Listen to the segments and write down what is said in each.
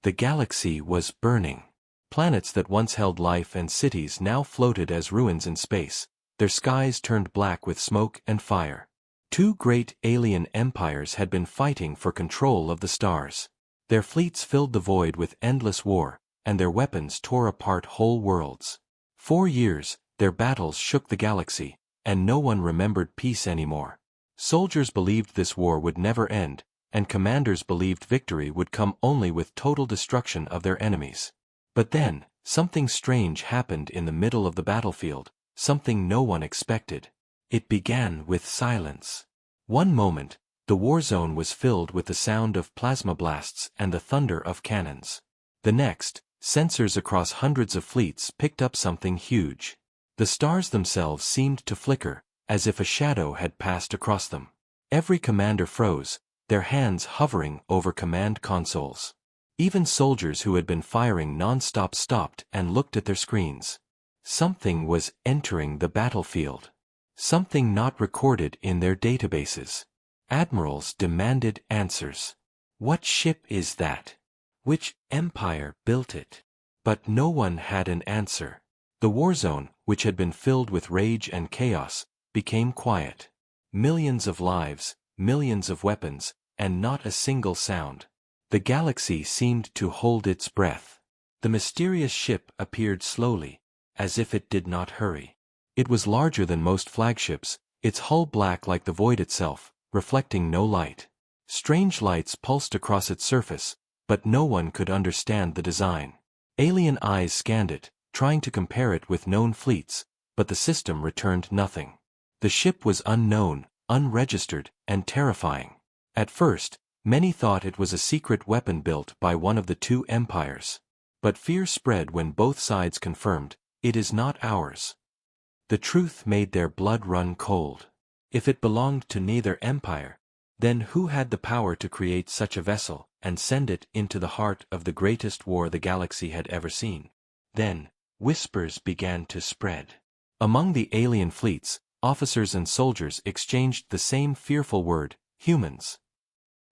The galaxy was burning. Planets that once held life and cities now floated as ruins in space, their skies turned black with smoke and fire. Two great alien empires had been fighting for control of the stars. Their fleets filled the void with endless war, and their weapons tore apart whole worlds. 4 years, their battles shook the galaxy, and no one remembered peace anymore. Soldiers believed this war would never end, and commanders believed victory would come only with total destruction of their enemies. But then, something strange happened in the middle of the battlefield, something no one expected. It began with silence. One moment, the war zone was filled with the sound of plasma blasts and the thunder of cannons. The next, sensors across hundreds of fleets picked up something huge. The stars themselves seemed to flicker, as if a shadow had passed across them. Every commander froze, their hands hovering over command consoles. Even soldiers who had been firing non-stop stopped and looked at their screens. Something was entering the battlefield. Something not recorded in their databases. Admirals demanded answers. What ship is that? Which empire built it? But no one had an answer. The war zone, which had been filled with rage and chaos, became quiet. Millions of lives, millions of weapons, and not a single sound. The galaxy seemed to hold its breath. The mysterious ship appeared slowly, as if it did not hurry. It was larger than most flagships, its hull black like the void itself, reflecting no light. Strange lights pulsed across its surface, but no one could understand the design. Alien eyes scanned it, trying to compare it with known fleets, but the system returned nothing. The ship was unknown, unregistered, and terrifying. At first, many thought it was a secret weapon built by one of the two empires. But fear spread when both sides confirmed, it is not ours. The truth made their blood run cold. If it belonged to neither empire, then who had the power to create such a vessel and send it into the heart of the greatest war the galaxy had ever seen? Then, whispers began to spread. Among the alien fleets, officers and soldiers exchanged the same fearful word, humans.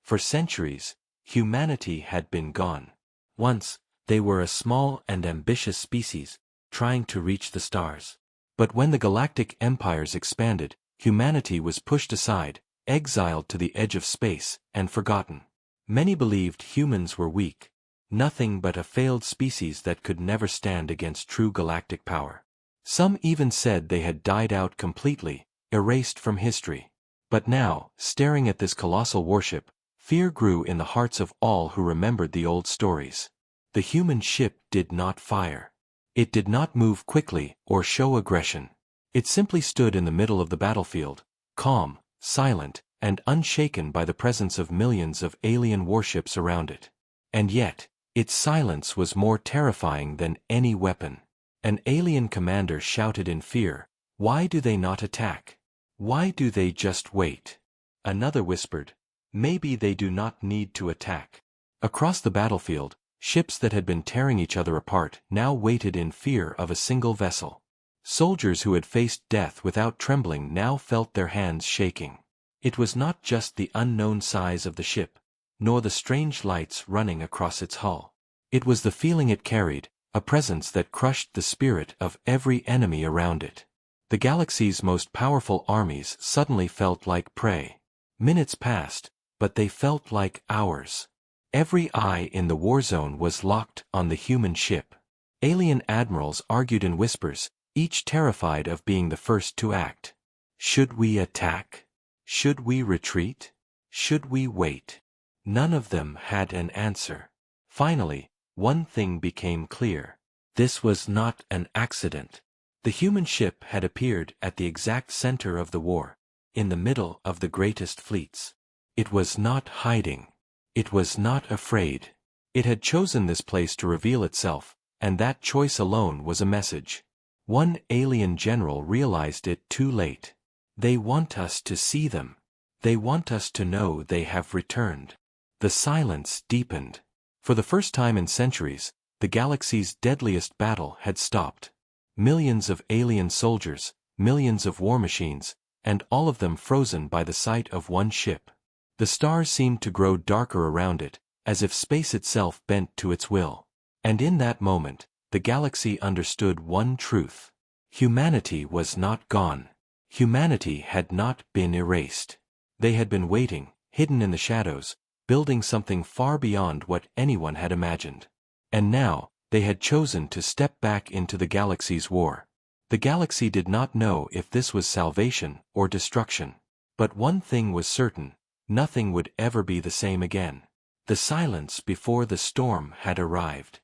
For centuries, humanity had been gone. Once, they were a small and ambitious species, trying to reach the stars. But when the galactic empires expanded, humanity was pushed aside, exiled to the edge of space, and forgotten. Many believed humans were weak, nothing but a failed species that could never stand against true galactic power. Some even said they had died out completely, erased from history. But now, staring at this colossal warship, fear grew in the hearts of all who remembered the old stories. The human ship did not fire. It did not move quickly or show aggression. It simply stood in the middle of the battlefield, calm, silent, and unshaken by the presence of millions of alien warships around it. And yet, its silence was more terrifying than any weapon. An alien commander shouted in fear, "Why do they not attack? Why do they just wait?" Another whispered, "Maybe they do not need to attack." Across the battlefield, ships that had been tearing each other apart now waited in fear of a single vessel. Soldiers who had faced death without trembling now felt their hands shaking. It was not just the unknown size of the ship, nor the strange lights running across its hull. It was the feeling it carried, a presence that crushed the spirit of every enemy around it. The galaxy's most powerful armies suddenly felt like prey. Minutes passed, but they felt like hours. Every eye in the war zone was locked on the human ship. Alien admirals argued in whispers, each terrified of being the first to act. Should we attack? Should we retreat? Should we wait? None of them had an answer. Finally, one thing became clear. This was not an accident. The human ship had appeared at the exact center of the war, in the middle of the greatest fleets. It was not hiding. It was not afraid. It had chosen this place to reveal itself, and that choice alone was a message. One alien general realized it too late. They want us to see them. They want us to know they have returned. The silence deepened. For the first time in centuries, the galaxy's deadliest battle had stopped. Millions of alien soldiers, millions of war machines, and all of them frozen by the sight of one ship. The stars seemed to grow darker around it, as if space itself bent to its will. And in that moment, the galaxy understood one truth. Humanity was not gone. Humanity had not been erased. They had been waiting, hidden in the shadows, building something far beyond what anyone had imagined. And now, they had chosen to step back into the galaxy's war. The galaxy did not know if this was salvation or destruction. But one thing was certain: nothing would ever be the same again. The silence before the storm had arrived.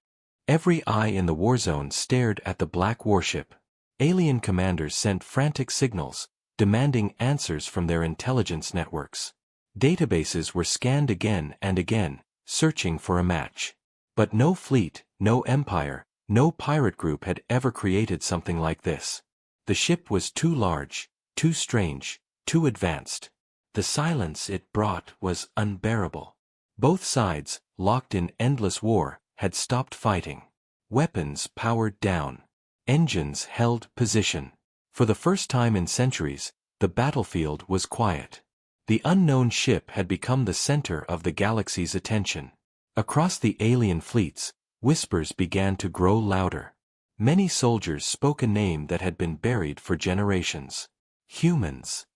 Every eye in the Warzone stared at the black warship. Alien commanders sent frantic signals, demanding answers from their intelligence networks. Databases were scanned again and again, searching for a match. But no fleet, no empire, no pirate group had ever created something like this. The ship was too large, too strange, too advanced. The silence it brought was unbearable. Both sides, locked in endless war, had stopped fighting. Weapons powered down. Engines held position. For the first time in centuries, the battlefield was quiet. The unknown ship had become the center of the galaxy's attention. Across the alien fleets, whispers began to grow louder. Many soldiers spoke a name that had been buried for generations. Humans.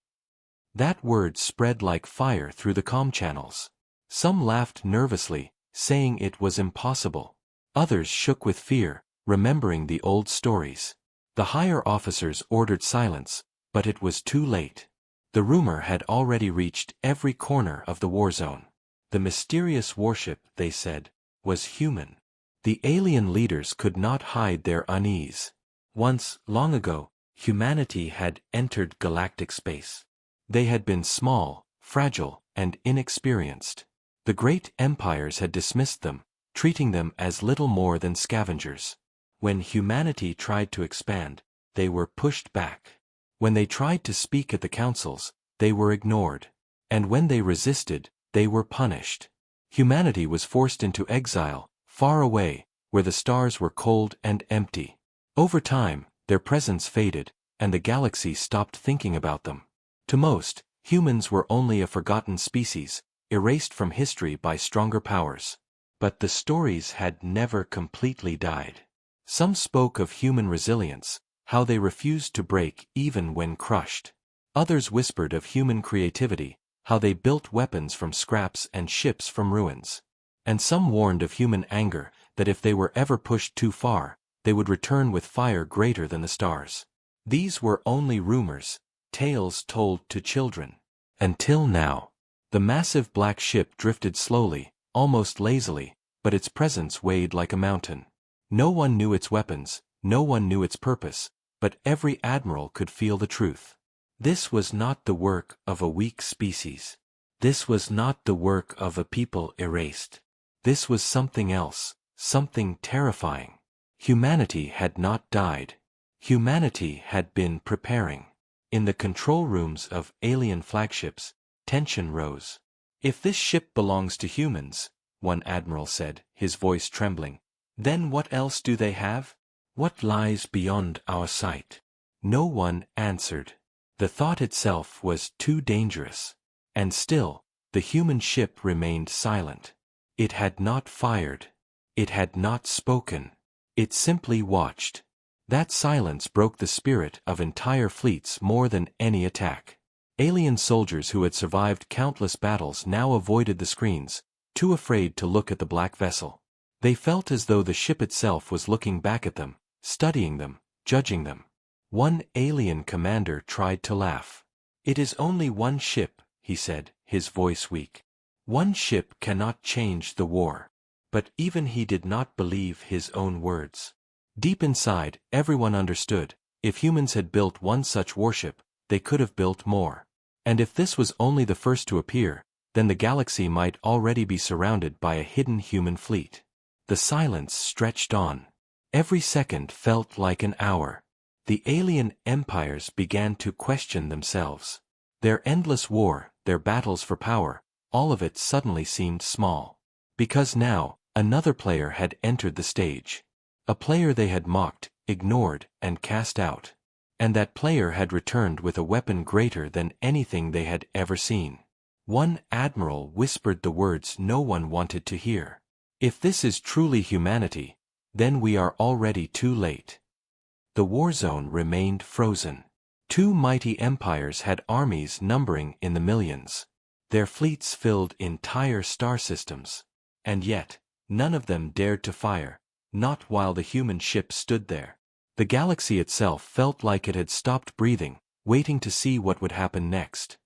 That word spread like fire through the comm channels. Some laughed nervously, saying it was impossible. Others shook with fear, remembering the old stories. The higher officers ordered silence, but it was too late. The rumor had already reached every corner of the Warzone. The mysterious warship, they said, was human. The alien leaders could not hide their unease. Once, long ago, humanity had entered galactic space. They had been small, fragile, and inexperienced. The great empires had dismissed them, treating them as little more than scavengers. When humanity tried to expand, they were pushed back. When they tried to speak at the councils, they were ignored. And when they resisted, they were punished. Humanity was forced into exile, far away, where the stars were cold and empty. Over time, their presence faded, and the galaxy stopped thinking about them. To most, humans were only a forgotten species, erased from history by stronger powers. But the stories had never completely died. Some spoke of human resilience, how they refused to break even when crushed. Others whispered of human creativity, how they built weapons from scraps and ships from ruins. And some warned of human anger, that if they were ever pushed too far, they would return with fire greater than the stars. These were only rumors, tales told to children. Until now. The massive black ship drifted slowly, almost lazily, but its presence weighed like a mountain. No one knew its weapons, no one knew its purpose, but every admiral could feel the truth. This was not the work of a weak species. This was not the work of a people erased. This was something else, something terrifying. Humanity had not died. Humanity had been preparing. In the control rooms of alien flagships, tension rose. "If this ship belongs to humans," one admiral said, his voice trembling, "then what else do they have? What lies beyond our sight?" No one answered. The thought itself was too dangerous. And still, the human ship remained silent. It had not fired. It had not spoken. It simply watched. That silence broke the spirit of entire fleets more than any attack. Alien soldiers who had survived countless battles now avoided the screens, too afraid to look at the black vessel. They felt as though the ship itself was looking back at them, studying them, judging them. One alien commander tried to laugh. "It is only one ship," he said, his voice weak. "One ship cannot change the war." But even he did not believe his own words. Deep inside, everyone understood, if humans had built one such warship, they could have built more. And if this was only the first to appear, then the galaxy might already be surrounded by a hidden human fleet. The silence stretched on. Every second felt like an hour. The alien empires began to question themselves. Their endless war, their battles for power, all of it suddenly seemed small. Because now, another player had entered the stage. A player they had mocked, ignored, and cast out. And that player had returned with a weapon greater than anything they had ever seen. One admiral whispered the words no one wanted to hear. If this is truly humanity, then we are already too late. The Warzone remained frozen. Two mighty empires had armies numbering in the millions. Their fleets filled entire star systems. And yet, none of them dared to fire, not while the human ship stood there. The galaxy itself felt like it had stopped breathing, waiting to see what would happen next.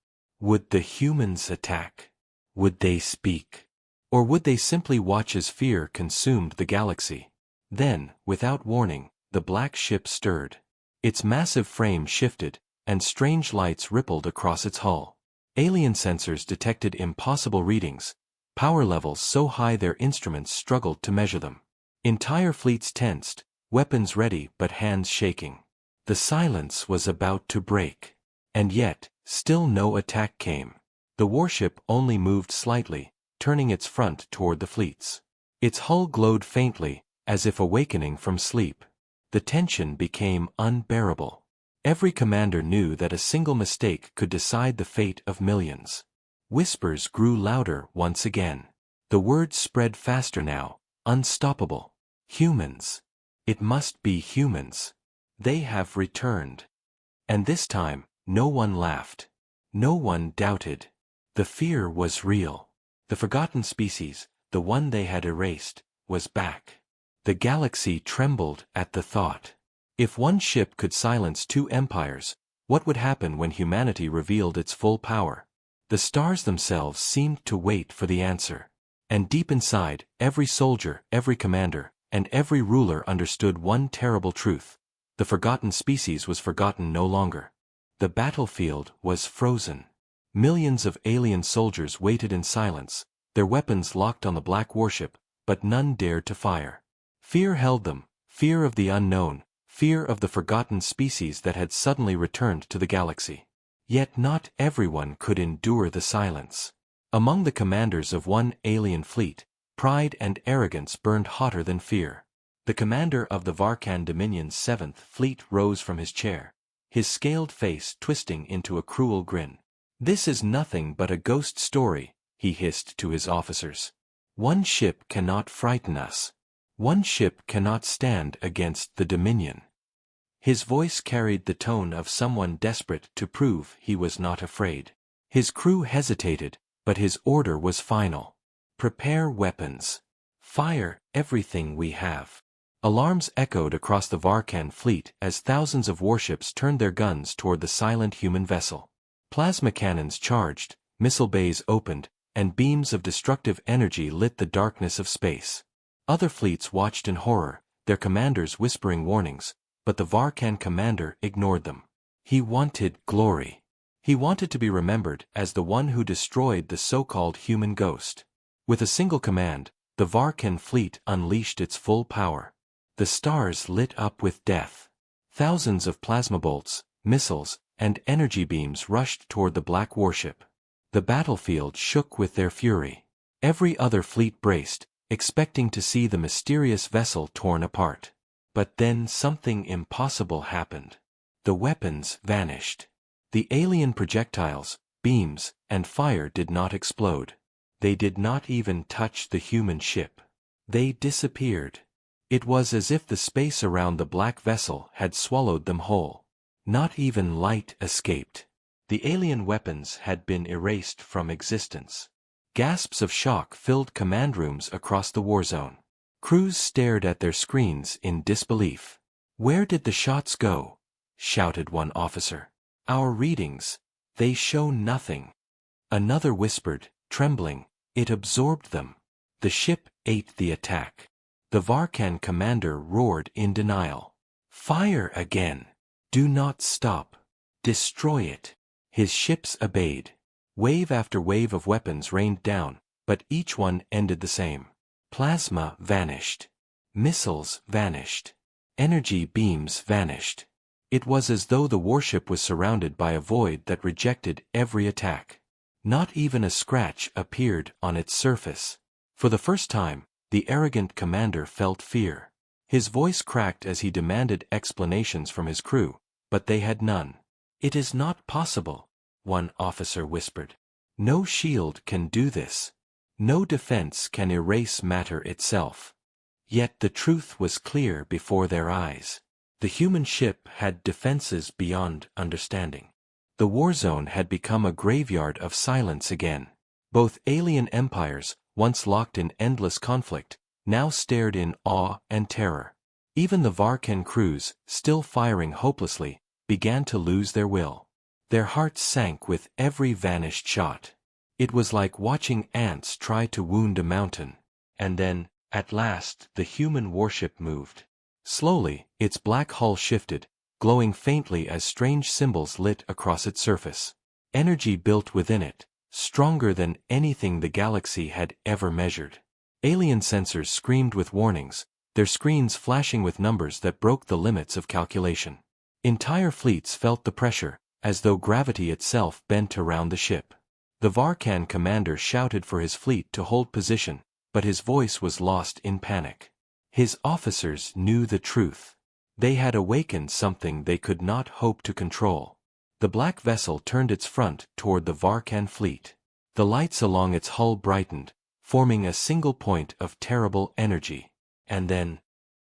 Would the humans attack? Would they speak? Or would they simply watch as fear consumed the galaxy? Then, without warning, the black ship stirred. Its massive frame shifted, and strange lights rippled across its hull. Alien sensors detected impossible readings, power levels so high their instruments struggled to measure them. Entire fleets tensed, weapons ready but hands shaking. The silence was about to break. And yet, still no attack came. The warship only moved slightly, turning its front toward the fleets. Its hull glowed faintly, as if awakening from sleep. The tension became unbearable. Every commander knew that a single mistake could decide the fate of millions. Whispers grew louder once again. The words spread faster now, unstoppable. Humans. It must be humans. They have returned. And this time, no one laughed. No one doubted. The fear was real. The forgotten species, the one they had erased, was back. The galaxy trembled at the thought. If one ship could silence two empires, what would happen when humanity revealed its full power? The stars themselves seemed to wait for the answer. And deep inside, every soldier, every commander, and every ruler understood one terrible truth. The forgotten species was forgotten no longer. The battlefield was frozen. Millions of alien soldiers waited in silence, their weapons locked on the black warship, but none dared to fire. Fear held them, fear of the unknown, fear of the forgotten species that had suddenly returned to the galaxy. Yet not everyone could endure the silence. Among the commanders of one alien fleet, pride and arrogance burned hotter than fear. The commander of the Varkan Dominion's 7th Fleet rose from his chair, his scaled face twisting into a cruel grin. "This is nothing but a ghost story," he hissed to his officers. "One ship cannot frighten us. One ship cannot stand against the Dominion." His voice carried the tone of someone desperate to prove he was not afraid. His crew hesitated, but his order was final. "Prepare weapons. Fire everything we have." Alarms echoed across the Varkan fleet as thousands of warships turned their guns toward the silent human vessel. Plasma cannons charged, missile bays opened, and beams of destructive energy lit the darkness of space. Other fleets watched in horror, their commanders whispering warnings, but the Varkan commander ignored them. He wanted glory. He wanted to be remembered as the one who destroyed the so-called human ghost. With a single command, the Varkan fleet unleashed its full power. The stars lit up with death. Thousands of plasma bolts, missiles, and energy beams rushed toward the black warship. The battlefield shook with their fury. Every other fleet braced, expecting to see the mysterious vessel torn apart. But then something impossible happened. The weapons vanished. The alien projectiles, beams, and fire did not explode. They did not even touch the human ship. They disappeared. It was as if the space around the black vessel had swallowed them whole. Not even light escaped. The alien weapons had been erased from existence. Gasps of shock filled command rooms across the warzone. Crews stared at their screens in disbelief. "Where did the shots go?" shouted one officer. "Our readings, they show nothing." Another whispered, trembling, "It absorbed them." The ship ate the attack. The Varkan commander roared in denial. "Fire again! Do not stop. Destroy it." His ships obeyed. Wave after wave of weapons rained down, but each one ended the same. Plasma vanished. Missiles vanished. Energy beams vanished. It was as though the warship was surrounded by a void that rejected every attack. Not even a scratch appeared on its surface. For the first time, the arrogant commander felt fear. His voice cracked as he demanded explanations from his crew, but they had none. "It is not possible," one officer whispered. No shield can do this. No defense can erase matter itself. Yet the truth was clear before their eyes. The human ship had defenses beyond understanding. The Warzone had become a graveyard of silence again. Both alien empires, once locked in endless conflict, now stared in awe and terror. Even the Varkan crews, still firing hopelessly, began to lose their will. Their hearts sank with every vanished shot. It was like watching ants try to wound a mountain. And then, at last, the human warship moved. Slowly, its black hull shifted, glowing faintly as strange symbols lit across its surface. Energy built within it, stronger than anything the galaxy had ever measured. Alien sensors screamed with warnings, their screens flashing with numbers that broke the limits of calculation. Entire fleets felt the pressure, as though gravity itself bent around the ship. The Varkan commander shouted for his fleet to hold position, but his voice was lost in panic. His officers knew the truth. They had awakened something they could not hope to control. The black vessel turned its front toward the Varkan fleet. The lights along its hull brightened, forming a single point of terrible energy. And then,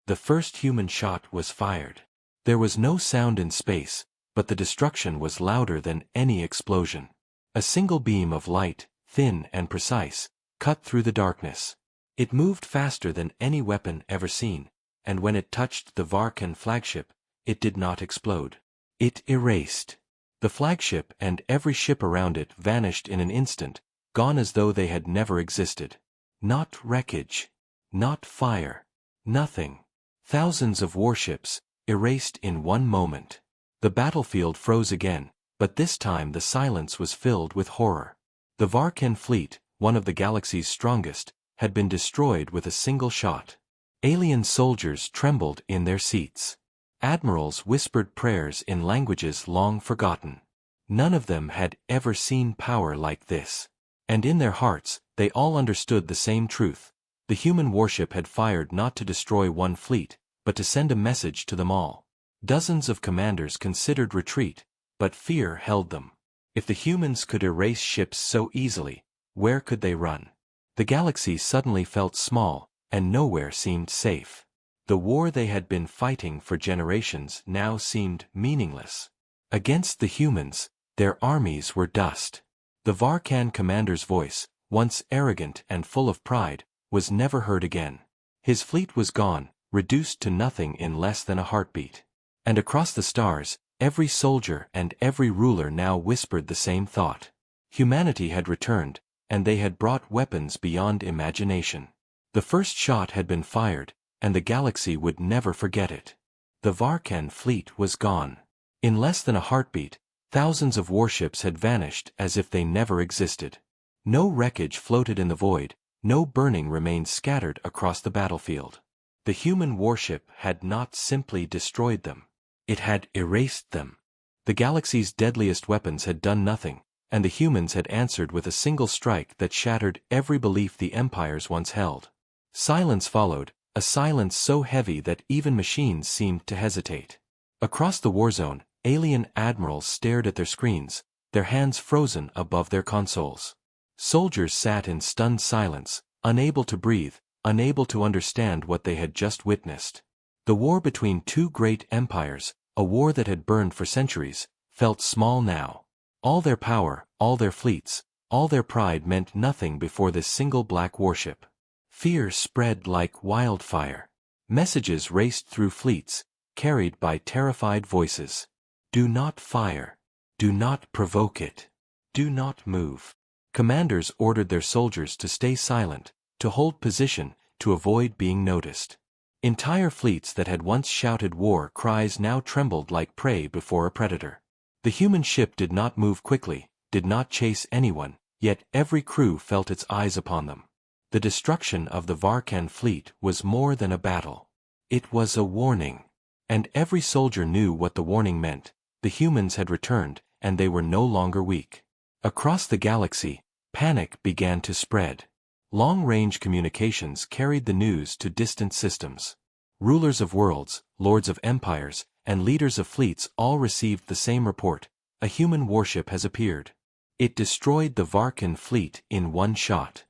the first human shot was fired. There was no sound in space, but the destruction was louder than any explosion. A single beam of light, thin and precise, cut through the darkness. It moved faster than any weapon ever seen, and when it touched the Varkan flagship, it did not explode. It erased. The flagship and every ship around it vanished in an instant, gone as though they had never existed. Not wreckage. Not fire. Nothing. Thousands of warships, erased in one moment. The battlefield froze again, but this time the silence was filled with horror. The Varkan fleet, one of the galaxy's strongest, had been destroyed with a single shot. Alien soldiers trembled in their seats. Admirals whispered prayers in languages long forgotten. None of them had ever seen power like this. And in their hearts, they all understood the same truth. The human warship had fired not to destroy one fleet, but to send a message to them all. Dozens of commanders considered retreat, but fear held them. If the humans could erase ships so easily, where could they run? The galaxy suddenly felt small, and nowhere seemed safe. The war they had been fighting for generations now seemed meaningless. Against the humans, their armies were dust. The Varkan commander's voice, once arrogant and full of pride, was never heard again. His fleet was gone, reduced to nothing in less than a heartbeat. And across the stars, every soldier and every ruler now whispered the same thought. Humanity had returned, and they had brought weapons beyond imagination. The first shot had been fired, and the galaxy would never forget it. The Varkan fleet was gone. In less than a heartbeat, thousands of warships had vanished as if they never existed. No wreckage floated in the void, no burning remains scattered across the battlefield. The human warship had not simply destroyed them. It had erased them. The galaxy's deadliest weapons had done nothing, and the humans had answered with a single strike that shattered every belief the empires once held. Silence followed, a silence so heavy that even machines seemed to hesitate. Across the Warzone, alien admirals stared at their screens, their hands frozen above their consoles. Soldiers sat in stunned silence, unable to breathe, unable to understand what they had just witnessed. The war between two great empires, a war that had burned for centuries, felt small now. All their power, all their fleets, all their pride meant nothing before this single black warship. Fear spread like wildfire. Messages raced through fleets, carried by terrified voices. Do not fire. Do not provoke it. Do not move. Commanders ordered their soldiers to stay silent, to hold position, to avoid being noticed. Entire fleets that had once shouted war cries now trembled like prey before a predator. The human ship did not move quickly, did not chase anyone, yet every crew felt its eyes upon them. The destruction of the Varkan fleet was more than a battle. It was a warning. And every soldier knew what the warning meant. The humans had returned, and they were no longer weak. Across the galaxy, panic began to spread. Long-range communications carried the news to distant systems. Rulers of worlds, lords of empires, and leaders of fleets all received the same report: a human warship has appeared. It destroyed the Varkan fleet in one shot.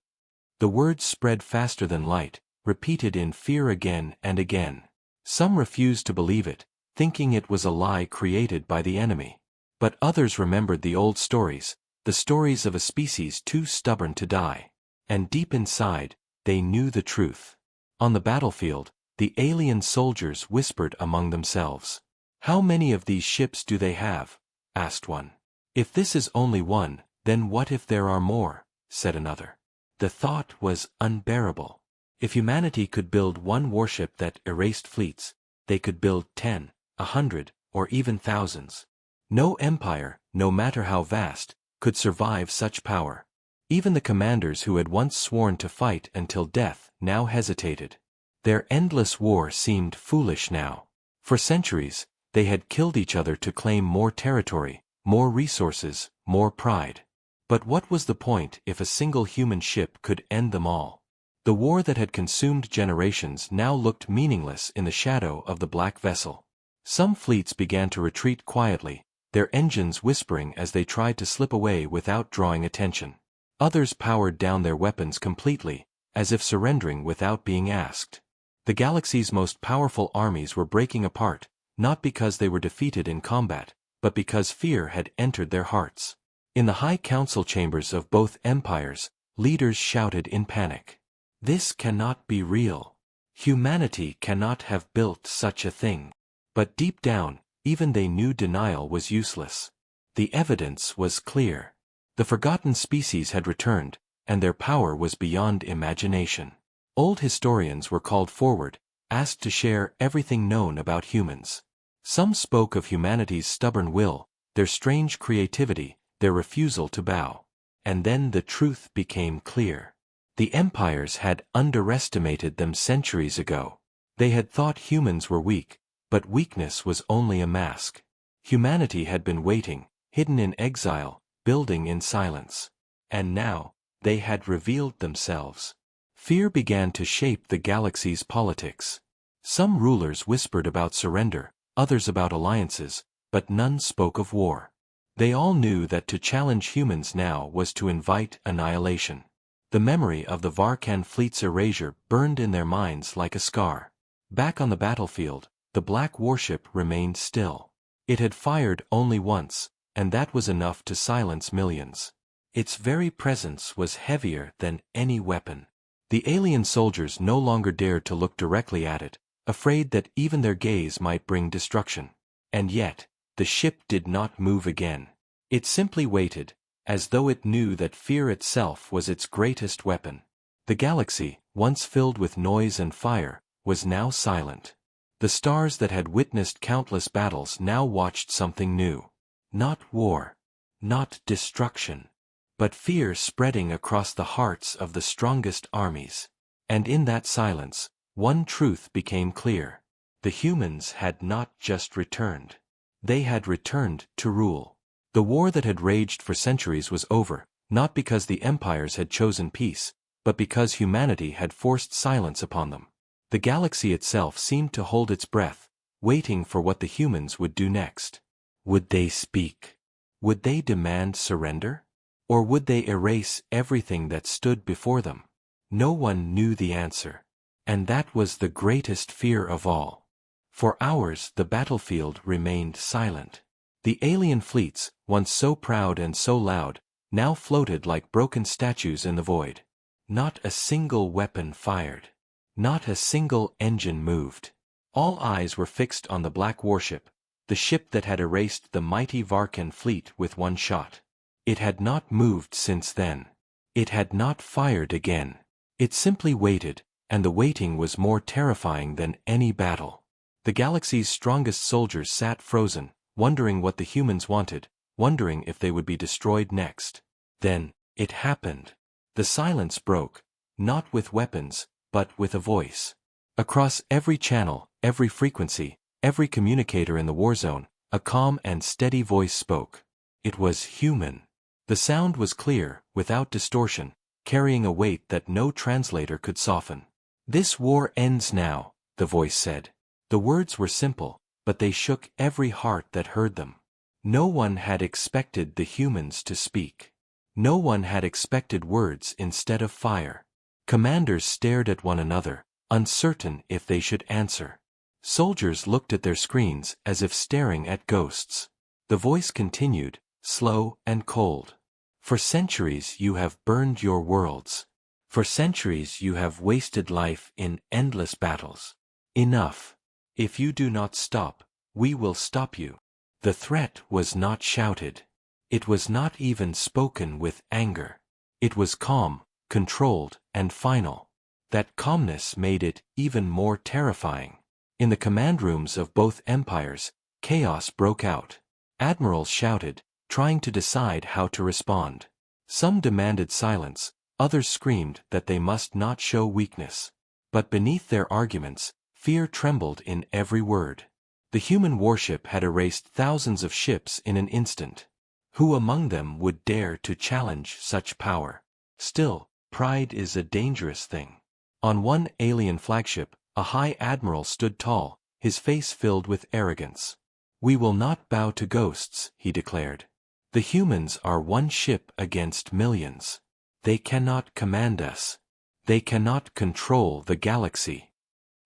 The words spread faster than light, repeated in fear again and again. Some refused to believe it, thinking it was a lie created by the enemy. But others remembered the old stories, the stories of a species too stubborn to die. And deep inside, they knew the truth. On the battlefield, the alien soldiers whispered among themselves. "How many of these ships do they have?" asked one. "If this is only one, then what if there are more?" said another. The thought was unbearable. If humanity could build one warship that erased fleets, they could build 10, 100, or even thousands. No empire, no matter how vast, could survive such power. Even the commanders who had once sworn to fight until death now hesitated. Their endless war seemed foolish now. For centuries, they had killed each other to claim more territory, more resources, more pride. But what was the point if a single human ship could end them all? The war that had consumed generations now looked meaningless in the shadow of the black vessel. Some fleets began to retreat quietly, their engines whispering as they tried to slip away without drawing attention. Others powered down their weapons completely, as if surrendering without being asked. The galaxy's most powerful armies were breaking apart, not because they were defeated in combat, but because fear had entered their hearts. In the high council chambers of both empires, leaders shouted in panic. "This cannot be real. Humanity cannot have built such a thing." But deep down, even they knew denial was useless. The evidence was clear. The forgotten species had returned, and their power was beyond imagination. Old historians were called forward, asked to share everything known about humans. Some spoke of humanity's stubborn will, their strange creativity, their refusal to bow. And then the truth became clear. The empires had underestimated them centuries ago. They had thought humans were weak, but weakness was only a mask. Humanity had been waiting, hidden in exile, building in silence. And now, they had revealed themselves. Fear began to shape the galaxy's politics. Some rulers whispered about surrender, others about alliances, but none spoke of war. They all knew that to challenge humans now was to invite annihilation. The memory of the Varkan fleet's erasure burned in their minds like a scar. Back on the battlefield, the black warship remained still. It had fired only once, and that was enough to silence millions. Its very presence was heavier than any weapon. The alien soldiers no longer dared to look directly at it, afraid that even their gaze might bring destruction. And yet, the ship did not move again. It simply waited, as though it knew that fear itself was its greatest weapon. The galaxy, once filled with noise and fire, was now silent. The stars that had witnessed countless battles now watched something new. Not war. Not destruction. But fear spreading across the hearts of the strongest armies. And in that silence, one truth became clear. The humans had not just returned. They had returned to rule. The war that had raged for centuries was over, not because the empires had chosen peace, but because humanity had forced silence upon them. The galaxy itself seemed to hold its breath, waiting for what the humans would do next. Would they speak? Would they demand surrender? Or would they erase everything that stood before them? No one knew the answer. And that was the greatest fear of all. For hours the battlefield remained silent. The alien fleets, once so proud and so loud, now floated like broken statues in the void. Not a single weapon fired. Not a single engine moved. All eyes were fixed on the black warship, the ship that had erased the mighty Varkan fleet with one shot. It had not moved since then. It had not fired again. It simply waited, and the waiting was more terrifying than any battle. The galaxy's strongest soldiers sat frozen, wondering what the humans wanted, wondering if they would be destroyed next. Then, it happened. The silence broke, not with weapons, but with a voice. Across every channel, every frequency, every communicator in the Warzone, a calm and steady voice spoke. It was human. The sound was clear, without distortion, carrying a weight that no translator could soften. "This war ends now," the voice said. The words were simple, but they shook every heart that heard them. No one had expected the humans to speak. No one had expected words instead of fire. Commanders stared at one another, uncertain if they should answer. Soldiers looked at their screens as if staring at ghosts. The voice continued, slow and cold. For centuries you have burned your worlds. For centuries you have wasted life in endless battles. Enough. If you do not stop, we will stop you. The threat was not shouted. It was not even spoken with anger. It was calm, controlled, and final. That calmness made it even more terrifying. In the command rooms of both empires, chaos broke out. Admirals shouted, trying to decide how to respond. Some demanded silence, others screamed that they must not show weakness. But beneath their arguments, fear trembled in every word. The human warship had erased thousands of ships in an instant. Who among them would dare to challenge such power? Still, pride is a dangerous thing. On one alien flagship, a high admiral stood tall, his face filled with arrogance. "We will not bow to ghosts," he declared. "The humans are one ship against millions. They cannot command us. They cannot control the galaxy."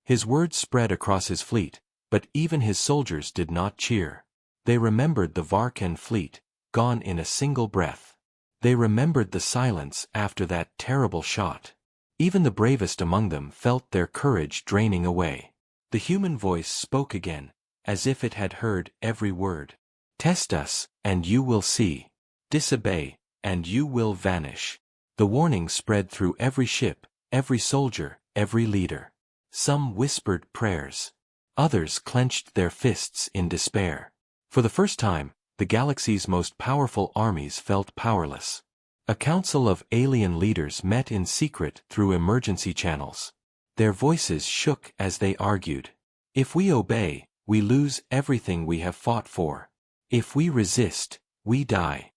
His words spread across his fleet, but even his soldiers did not cheer. They remembered the Varkan fleet, gone in a single breath. They remembered the silence after that terrible shot. Even the bravest among them felt their courage draining away. The human voice spoke again, as if it had heard every word. "Test us, and you will see. Disobey, and you will vanish." The warning spread through every ship, every soldier, every leader. Some whispered prayers. Others clenched their fists in despair. For the first time, the galaxy's most powerful armies felt powerless. A council of alien leaders met in secret through emergency channels. Their voices shook as they argued. "If we obey, we lose everything we have fought for. If we resist, we die."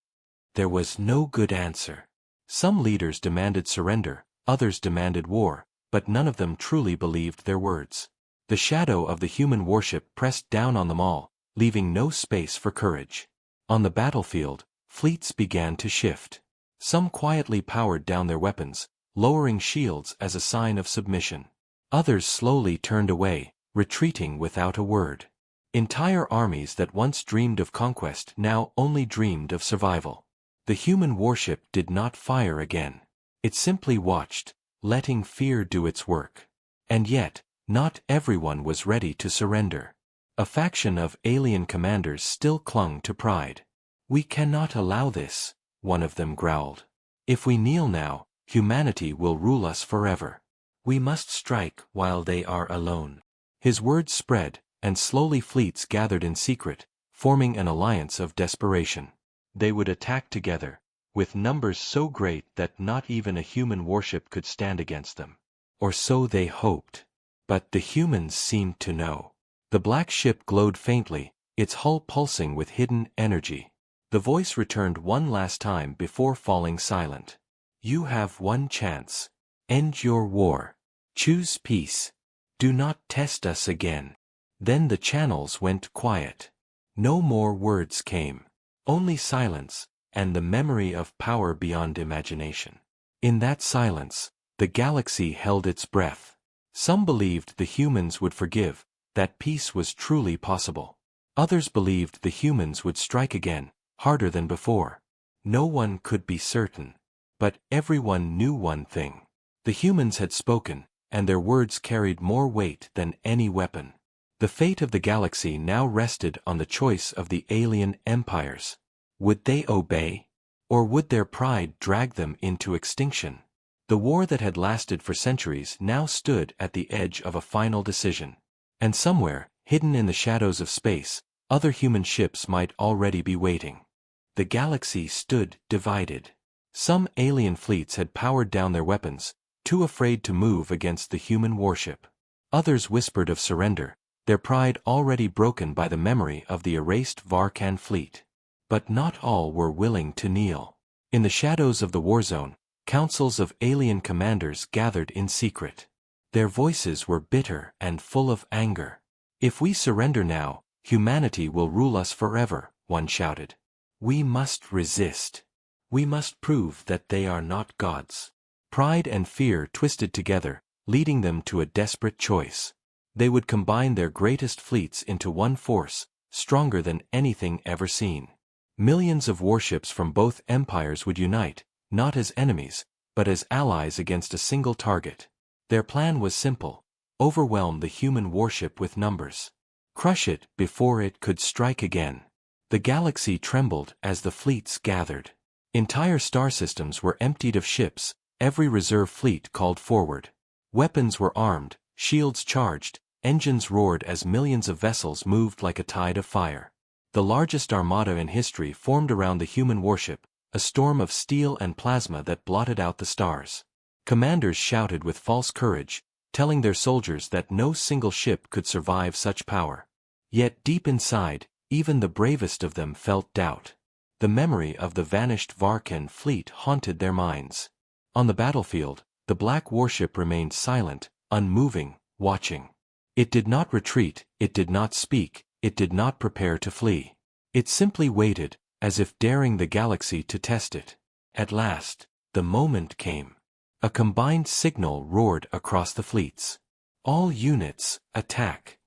There was no good answer. Some leaders demanded surrender, others demanded war, but none of them truly believed their words. The shadow of the human warship pressed down on them all, leaving no space for courage. On the battlefield, fleets began to shift. Some quietly powered down their weapons, lowering shields as a sign of submission. Others slowly turned away, retreating without a word. Entire armies that once dreamed of conquest now only dreamed of survival. The human warship did not fire again. It simply watched, letting fear do its work. And yet, not everyone was ready to surrender. A faction of alien commanders still clung to pride. "We cannot allow this," one of them growled. "If we kneel now, humanity will rule us forever. We must strike while they are alone." His words spread, and slowly fleets gathered in secret, forming an alliance of desperation. They would attack together, with numbers so great that not even a human warship could stand against them. Or so they hoped. But the humans seemed to know. The black ship glowed faintly, its hull pulsing with hidden energy. The voice returned one last time before falling silent. "You have one chance. End your war. Choose peace. Do not test us again." Then the channels went quiet. No more words came. Only silence, and the memory of power beyond imagination. In that silence, the galaxy held its breath. Some believed the humans would forgive, that peace was truly possible. Others believed the humans would strike again, harder than before. No one could be certain. But everyone knew one thing. The humans had spoken, and their words carried more weight than any weapon. The fate of the galaxy now rested on the choice of the alien empires. Would they obey? Or would their pride drag them into extinction? The war that had lasted for centuries now stood at the edge of a final decision. And somewhere, hidden in the shadows of space, other human ships might already be waiting. The galaxy stood divided. Some alien fleets had powered down their weapons, too afraid to move against the human warship. Others whispered of surrender, their pride already broken by the memory of the erased Varkan fleet. But not all were willing to kneel. In the shadows of the Warzone, councils of alien commanders gathered in secret. Their voices were bitter and full of anger. "If we surrender now, humanity will rule us forever," one shouted. "We must resist. We must prove that they are not gods. Pride and fear twisted together, leading them to a desperate choice. They would combine their greatest fleets into one force, stronger than anything ever seen. Millions of warships from both empires would unite, not as enemies, but as allies against a single target. Their plan was simple: overwhelm the human warship with numbers. Crush it before it could strike again. The galaxy trembled as the fleets gathered. Entire star systems were emptied of ships, every reserve fleet called forward. Weapons were armed, shields charged, engines roared as millions of vessels moved like a tide of fire. The largest armada in history formed around the human warship, a storm of steel and plasma that blotted out the stars. Commanders shouted with false courage, telling their soldiers that no single ship could survive such power. Yet deep inside, even the bravest of them felt doubt. The memory of the vanished Varkan fleet haunted their minds. On the battlefield, the black warship remained silent, unmoving, watching. It did not retreat, it did not speak, it did not prepare to flee. It simply waited, as if daring the galaxy to test it. At last, the moment came. A combined signal roared across the fleets. All units, attack.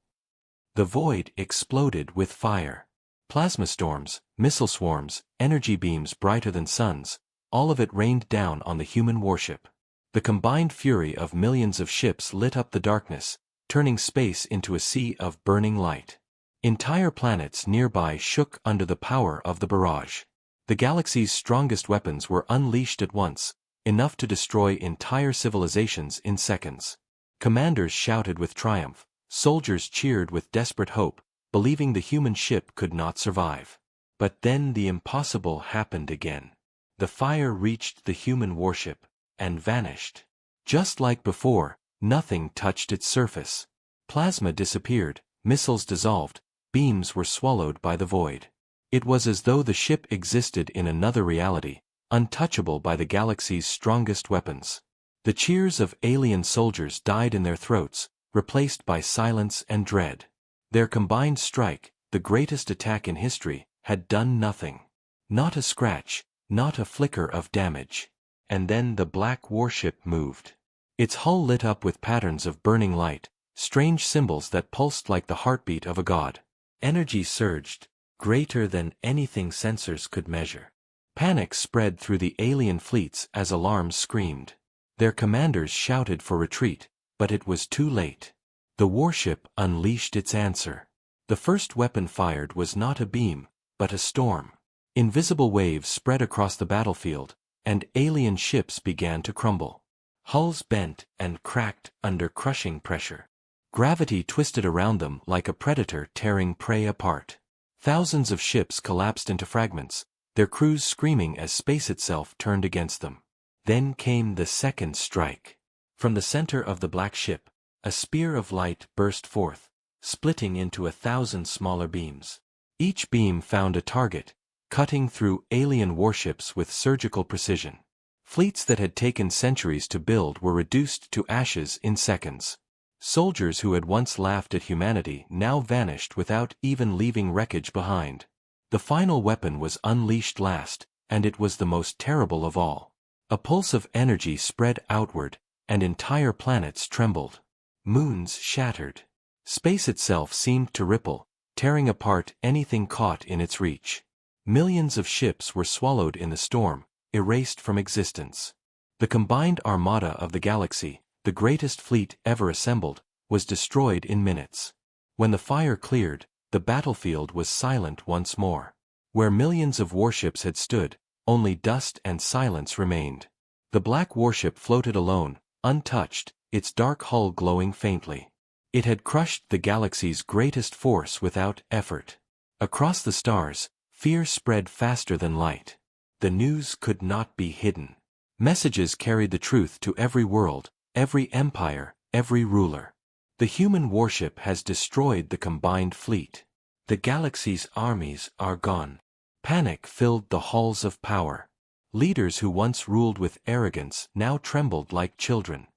The void exploded with fire. Plasma storms, missile swarms, energy beams brighter than suns, all of it rained down on the human warship. The combined fury of millions of ships lit up the darkness, turning space into a sea of burning light. Entire planets nearby shook under the power of the barrage. The galaxy's strongest weapons were unleashed at once, enough to destroy entire civilizations in seconds. Commanders shouted with triumph, soldiers cheered with desperate hope, believing the human ship could not survive. But then the impossible happened again. The fire reached the human warship, and vanished. Just like before, nothing touched its surface. Plasma disappeared, missiles dissolved, beams were swallowed by the void. It was as though the ship existed in another reality, untouchable by the galaxy's strongest weapons. The cheers of alien soldiers died in their throats, replaced by silence and dread. Their combined strike, the greatest attack in history, had done nothing. Not a scratch, not a flicker of damage. And then the black warship moved. Its hull lit up with patterns of burning light, strange symbols that pulsed like the heartbeat of a god. Energy surged, greater than anything sensors could measure. Panic spread through the alien fleets as alarms screamed. Their commanders shouted for retreat, but it was too late. The warship unleashed its answer. The first weapon fired was not a beam, but a storm. Invisible waves spread across the battlefield, and alien ships began to crumble. Hulls bent and cracked under crushing pressure. Gravity twisted around them like a predator tearing prey apart. Thousands of ships collapsed into fragments, their crews screaming as space itself turned against them. Then came the second strike. From the center of the black ship, a spear of light burst forth, splitting into 1,000 smaller beams. Each beam found a target, cutting through alien warships with surgical precision. Fleets that had taken centuries to build were reduced to ashes in seconds. Soldiers who had once laughed at humanity now vanished without even leaving wreckage behind. The final weapon was unleashed last, and it was the most terrible of all. A pulse of energy spread outward, and entire planets trembled. Moons shattered. Space itself seemed to ripple, tearing apart anything caught in its reach. Millions of ships were swallowed in the storm, erased from existence. The combined armada of the galaxy, the greatest fleet ever assembled, was destroyed in minutes. When the fire cleared, the battlefield was silent once more. Where millions of warships had stood, only dust and silence remained. The black warship floated alone, untouched, its dark hull glowing faintly. It had crushed the galaxy's greatest force without effort. Across the stars, fear spread faster than light. The news could not be hidden. Messages carried the truth to every world, every empire, every ruler. The human warship has destroyed the combined fleet. The galaxy's armies are gone. Panic filled the halls of power. Leaders who once ruled with arrogance now trembled like children.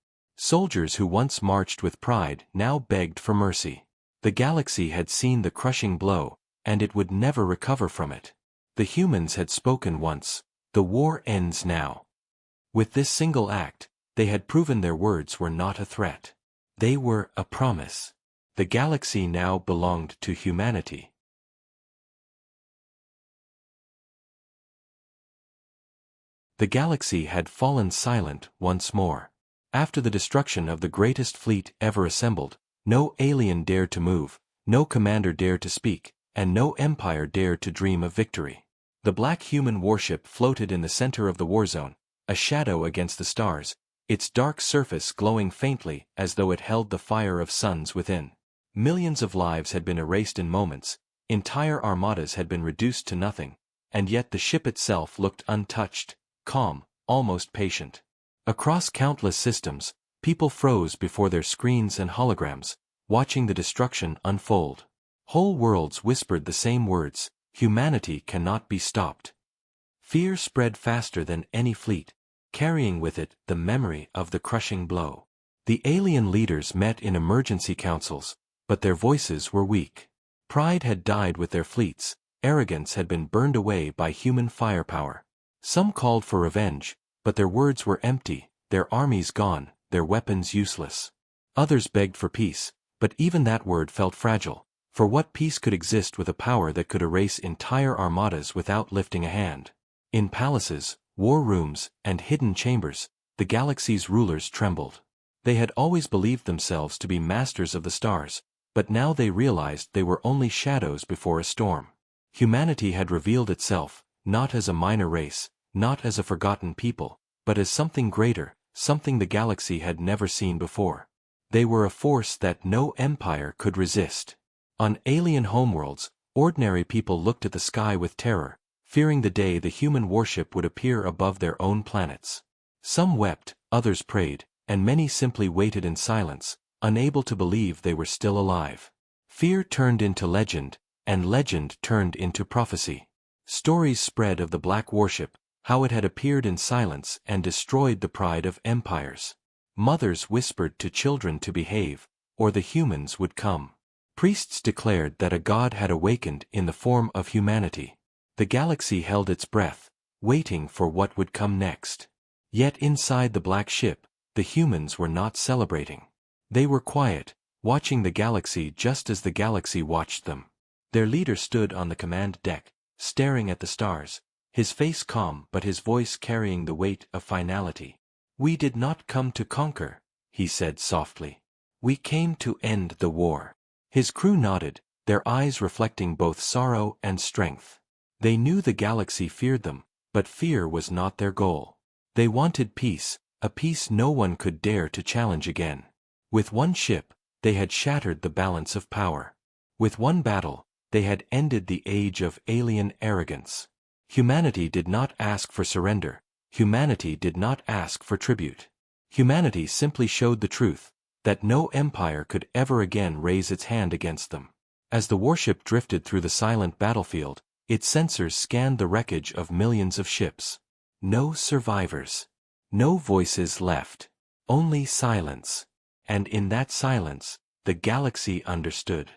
Soldiers who once marched with pride now begged for mercy. The galaxy had seen the crushing blow, and it would never recover from it. The humans had spoken once, The war ends now. With this single act, they had proven their words were not a threat. They were a promise. The galaxy now belonged to humanity. The galaxy had fallen silent once more. After the destruction of the greatest fleet ever assembled, no alien dared to move, no commander dared to speak, and no empire dared to dream of victory. The black human warship floated in the center of the warzone, a shadow against the stars, its dark surface glowing faintly as though it held the fire of suns within. Millions of lives had been erased in moments, entire armadas had been reduced to nothing, and yet the ship itself looked untouched, calm, almost patient. Across countless systems, people froze before their screens and holograms, watching the destruction unfold. Whole worlds whispered the same words: humanity cannot be stopped. Fear spread faster than any fleet, carrying with it the memory of the crushing blow. The alien leaders met in emergency councils, but their voices were weak. Pride had died with their fleets, arrogance had been burned away by human firepower. Some called for revenge, but their words were empty, their armies gone, their weapons useless. Others begged for peace, but even that word felt fragile, for what peace could exist with a power that could erase entire armadas without lifting a hand? In palaces, war rooms, and hidden chambers, the galaxy's rulers trembled. They had always believed themselves to be masters of the stars, but now they realized they were only shadows before a storm. Humanity had revealed itself, not as a minor race, not as a forgotten people, but as something greater, something the galaxy had never seen before. They were a force that no empire could resist. On alien homeworlds, ordinary people looked at the sky with terror, fearing the day the human warship would appear above their own planets. Some wept, others prayed, and many simply waited in silence, unable to believe they were still alive. Fear turned into legend, and legend turned into prophecy. Stories spread of the black warship, how it had appeared in silence and destroyed the pride of empires. Mothers whispered to children to behave, or the humans would come. Priests declared that a god had awakened in the form of humanity. The galaxy held its breath, waiting for what would come next. Yet inside the black ship, the humans were not celebrating. They were quiet, watching the galaxy just as the galaxy watched them. Their leader stood on the command deck, staring at the stars, his face calm but his voice carrying the weight of finality. "We did not come to conquer," he said softly. "We came to end the war." His crew nodded, their eyes reflecting both sorrow and strength. They knew the galaxy feared them, but fear was not their goal. They wanted peace, a peace no one could dare to challenge again. With one ship, they had shattered the balance of power. With one battle, they had ended the age of alien arrogance. Humanity did not ask for surrender. Humanity did not ask for tribute. Humanity simply showed the truth, that no empire could ever again raise its hand against them. As the warship drifted through the silent battlefield, its sensors scanned the wreckage of millions of ships. No survivors. No voices left. Only silence. And in that silence, the galaxy understood.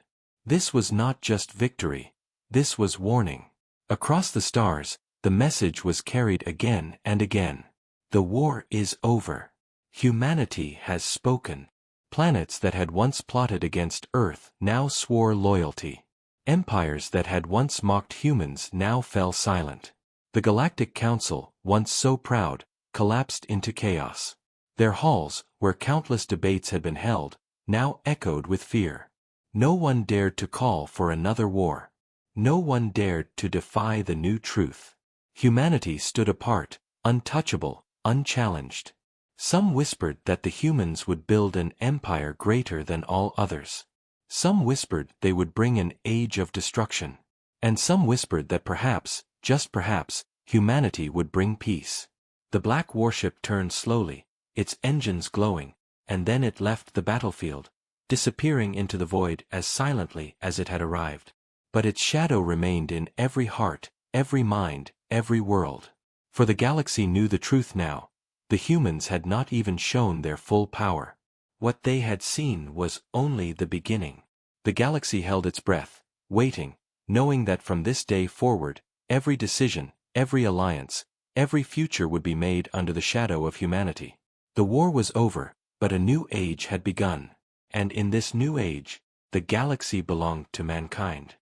This was not just victory. This was warning. Across the stars, the message was carried again and again. The war is over. Humanity has spoken. Planets that had once plotted against Earth now swore loyalty. Empires that had once mocked humans now fell silent. The Galactic Council, once so proud, collapsed into chaos. Their halls, where countless debates had been held, now echoed with fear. No one dared to call for another war. No one dared to defy the new truth. Humanity stood apart, untouchable, unchallenged. Some whispered that the humans would build an empire greater than all others. Some whispered they would bring an age of destruction. And some whispered that perhaps, just perhaps, humanity would bring peace. The black warship turned slowly, its engines glowing, and then it left the battlefield, disappearing into the void as silently as it had arrived. But its shadow remained in every heart, every mind, every world. For the galaxy knew the truth now. The humans had not even shown their full power. What they had seen was only the beginning. The galaxy held its breath, waiting, knowing that from this day forward, every decision, every alliance, Every future would be made under the shadow of humanity. The war was over, but a new age had begun. And in this new age, the galaxy belonged to mankind.